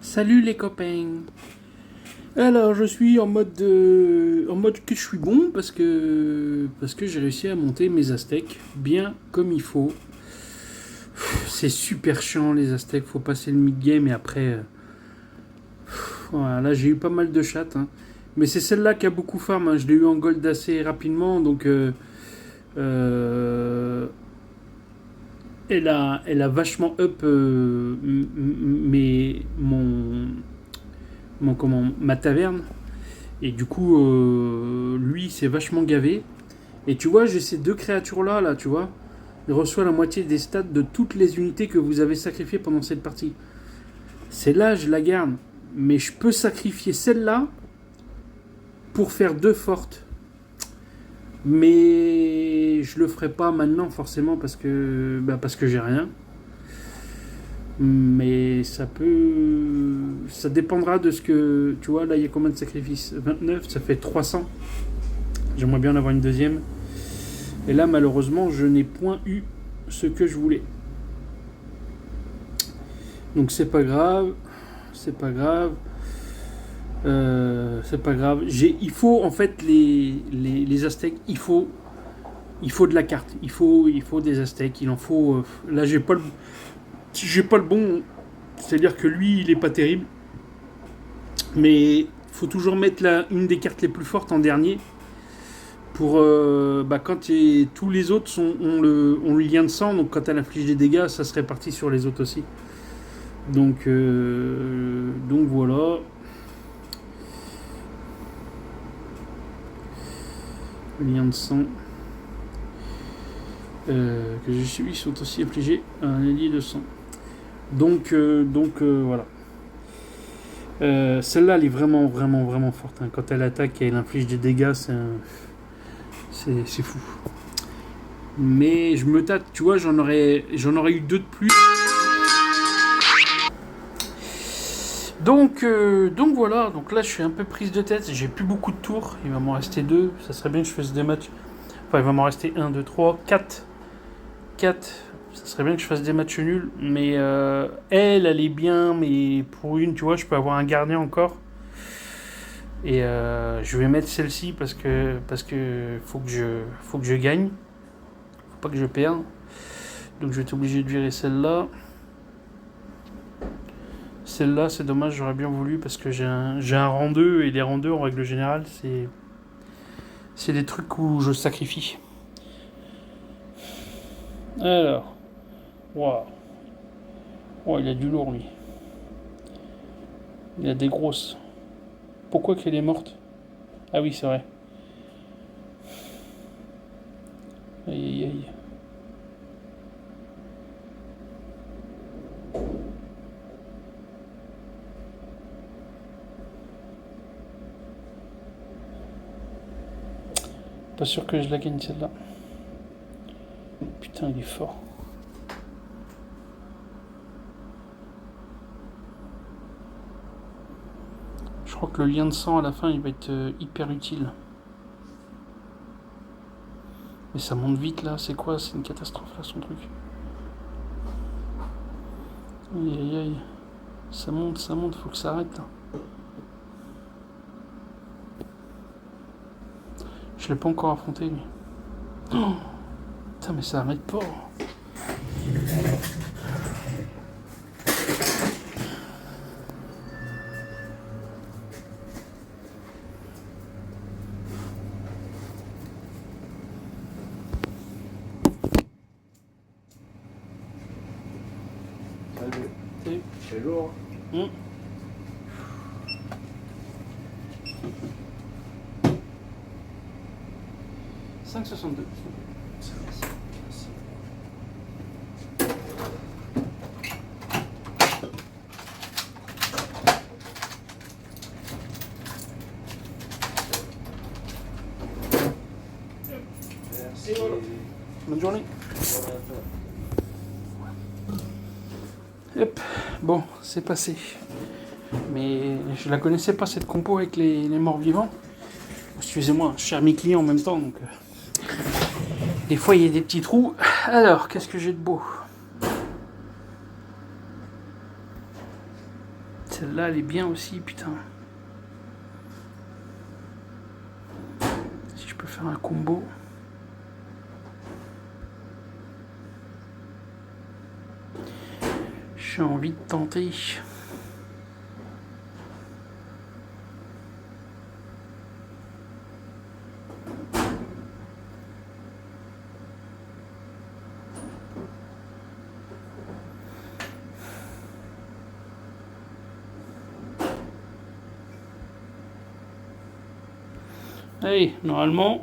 Salut les copains. Alors je suis en mode que je suis bon parce que j'ai réussi à monter mes Aztèques bien comme il faut. C'est super chiant les Aztèques, faut passer le mid-game et après voilà, là j'ai eu pas mal de chattes hein. Mais c'est celle-là qui a beaucoup farm, hein. Je l'ai eu en gold assez rapidement donc euh, elle a vachement up ma taverne. Et du coup, lui, c'est vachement gavé. Et tu vois, j'ai ces deux créatures-là, là, tu vois. Il reçoit la moitié des stats de toutes les unités que vous avez sacrifiées pendant cette partie. Celle-là, je la garde. Mais je peux sacrifier celle-là pour faire deux fortes. Mais je le ferai pas maintenant, forcément, parce que j'ai rien. Mais ça peut. Ça dépendra de ce que. Tu vois, là, il y a combien de sacrifices? 29, ça fait 300. J'aimerais bien en avoir une deuxième. Et là, malheureusement, je n'ai point eu ce que je voulais. Donc c'est pas grave. C'est pas grave. C'est pas grave. Il faut en fait les Aztèques. Il faut de la carte. Il faut des Aztèques. Il en faut. Là, j'ai pas le bon. C'est-à-dire que lui, il est pas terrible. Mais il faut toujours mettre une des cartes les plus fortes en dernier. Pour quand tous les autres ont le lien de sang, donc quand elle inflige des dégâts, ça se répartit sur les autres aussi. Donc voilà. Le lien de sang que j'ai subi sont aussi infligés à un allié de sang. Donc voilà. Celle-là, elle est vraiment, vraiment, vraiment forte. Hein. Quand elle attaque et elle inflige des dégâts, c'est fou. Mais je me tâte, tu vois, j'en aurais eu deux de plus. Donc voilà, donc là je suis un peu prise de tête, j'ai plus beaucoup de tours, il va m'en rester deux, ça serait bien que je fasse des matchs. Enfin il va m'en rester 1, 2, 3, 4. 4, ça serait bien que je fasse des matchs nuls, mais elle est bien, mais pour une, tu vois, je peux avoir un gardien encore. Et je vais mettre celle-ci parce que faut que je gagne, faut pas que je perde. Donc je vais être obligé de virer celle-là. Celle-là, c'est dommage, j'aurais bien voulu parce que j'ai un rang 2 et les rangs 2 en règle générale, c'est des trucs où je sacrifie. Alors, waouh. Oh, il a du lourd lui. Il a des grosses. Pourquoi qu'elle est morte? Ah oui, c'est vrai. Aïe aïe aïe. Pas sûr que je la gagne celle-là. Putain, il est fort. Je crois que le lien de sang à la fin, il va être hyper utile. Mais ça monte vite là, c'est quoi? C'est une catastrophe là son truc. Aïe aïe aïe. Ça monte, faut que ça arrête là. Je l'ai pas encore affronté lui. Oh putain mais ça arrête pas. C'est lourd. Mmh. 5,62. Merci. Bonne journée. Hop, bon, c'est passé. Mais je la connaissais pas cette compo avec les morts vivants. Excusez-moi, je cherche mes clients en même temps, donc des fois il y a des petits trous. Alors, qu'est-ce que j'ai de beau? Celle-là, elle est bien aussi, putain. Si je peux faire un combo. J'ai envie de tenter. Allez, normalement.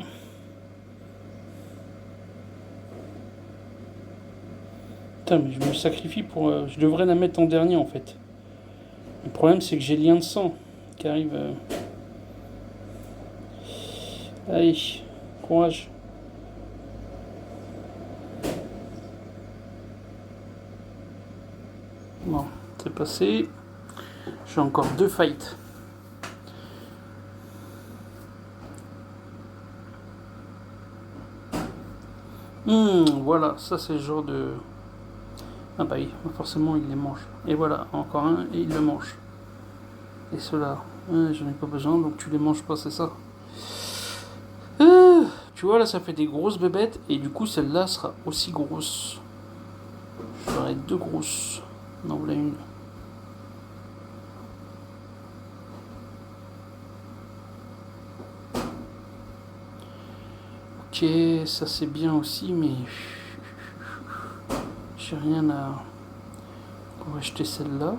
Putain, mais je me sacrifie pour... je devrais la mettre en dernier, en fait. Le problème, c'est que j'ai lien de sang qui arrive... Allez, courage. Bon, c'est passé. J'ai encore 2 fights. Voilà, ça c'est le genre de... Ah bah oui, forcément il les mange. Et voilà, encore un, et il le mange. Et ceux-là, j'en ai pas besoin, donc tu les manges pas, c'est ça. Tu vois, là ça fait des grosses bébêtes, et du coup celle-là sera aussi grosse. Je ferai 2 grosses. Non, voilà une. Ok, ça c'est bien aussi, mais j'ai rien à... On va acheter celle-là.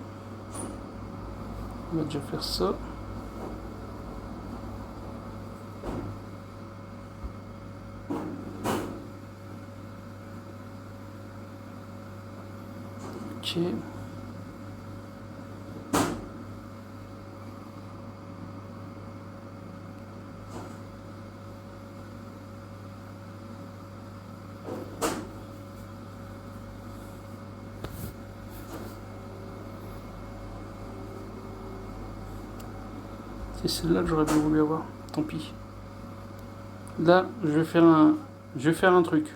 On va déjà faire ça. Ok. C'est celle-là que j'aurais bien voulu avoir. Tant pis. Là, je vais faire un truc.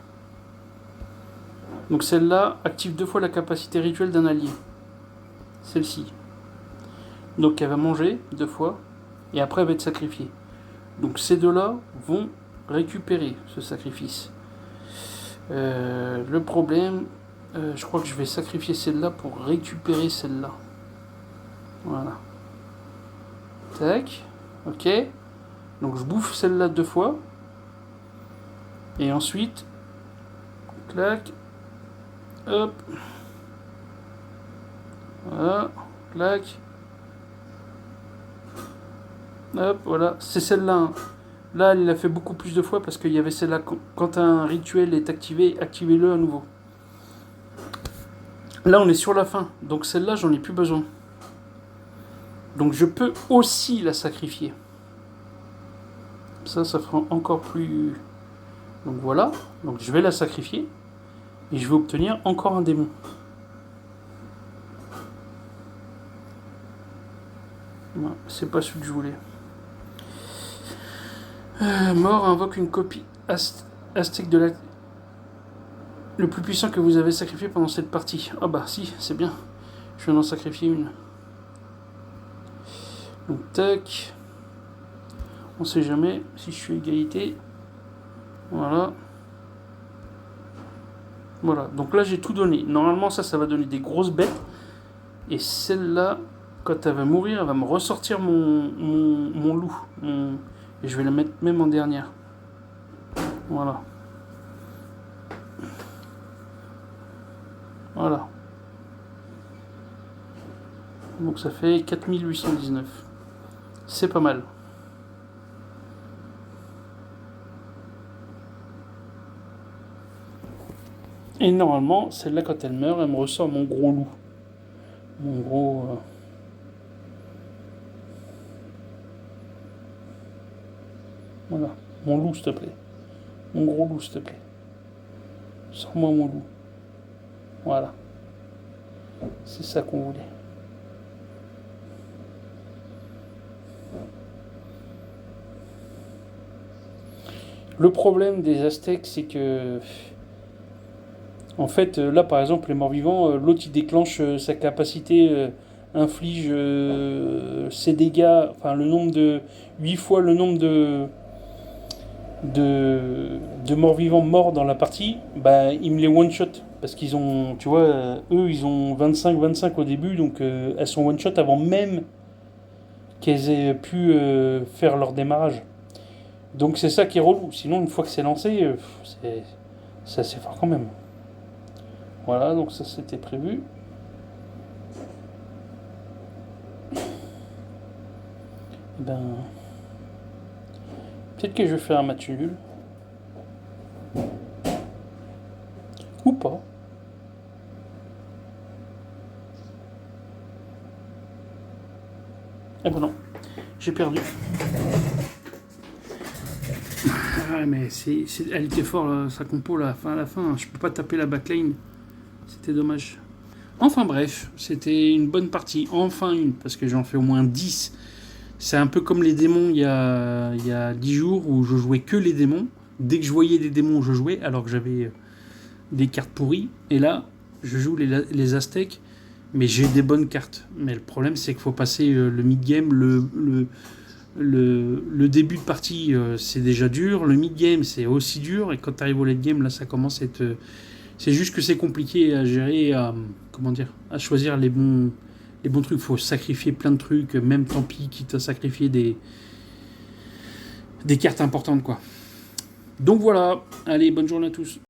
Donc celle-là active 2 fois la capacité rituelle d'un allié. Celle-ci. Donc elle va manger 2 fois. Et après elle va être sacrifiée. Donc ces deux-là vont récupérer ce sacrifice. Le problème, je crois que je vais sacrifier celle-là pour récupérer celle-là. Voilà. Tac. Ok. Donc je bouffe celle-là 2 fois. Et ensuite, clac. Hop. Voilà. Clac. Hop, voilà. C'est celle-là. Hein. Là, elle l'a fait beaucoup plus de fois parce qu'il y avait celle-là. Quand un rituel est activé, activez-le à nouveau. Là, on est sur la fin. Donc celle-là, j'en ai plus besoin. Donc je peux aussi la sacrifier. Ça fera encore plus... Donc voilà. Donc je vais la sacrifier. Et je vais obtenir encore un démon. Non, c'est pas celui que je voulais. Mort invoque une copie aztèque de la... Le plus puissant que vous avez sacrifié pendant cette partie. Ah bah si, c'est bien. Je viens d'en sacrifier une. Donc tac. On sait jamais si je suis égalité. Voilà. Voilà. Donc là j'ai tout donné. Normalement ça va donner des grosses bêtes. Et celle-là, quand elle va mourir, elle va me ressortir mon loup. Et je vais la mettre même en dernière. Voilà. Voilà. Donc ça fait 4819. C'est pas mal. Et normalement, celle-là, quand elle meurt, elle me ressort mon gros loup. Mon gros... Voilà. Mon loup, s'il te plaît. Mon gros loup, s'il te plaît. Sors-moi mon loup. Voilà. C'est ça qu'on voulait. Le problème des Aztèques, c'est que... En fait, là, par exemple, les morts-vivants, l'autre, il déclenche sa capacité inflige ses dégâts, enfin le nombre de 8 fois le nombre de morts-vivants morts dans la partie, bah ils me les one-shot. Parce qu'ils ont, tu vois, eux ils ont 25-25 au début, donc elles sont one-shot avant même qu'elles aient pu faire leur démarrage. Donc c'est ça qui est relou. Sinon, une fois que c'est lancé, c'est assez fort quand même. Voilà, donc ça c'était prévu. Eh ben, peut-être que je vais faire un match nul. Ou pas. Eh ben non, j'ai perdu. Ouais, mais elle était forte, sa compo là, à la fin. Je peux pas taper la backline. C'était dommage. Enfin bref, c'était une bonne partie. Enfin une, parce que j'en fais au moins 10. C'est un peu comme les démons il y a 10 jours où je jouais que les démons. Dès que je voyais des démons, je jouais, alors que j'avais des cartes pourries. Et là, je joue les Aztèques, mais j'ai des bonnes cartes. Mais le problème, c'est qu'il faut passer le mid-game, le début de partie, c'est déjà dur. Le mid-game, c'est aussi dur. Et quand tu arrives au late-game, là, ça commence à être... c'est juste que c'est compliqué à gérer, à choisir les bons trucs. Il faut sacrifier plein de trucs, même tant pis, quitte à sacrifier des cartes importantes, quoi. Donc voilà, allez, bonne journée à tous.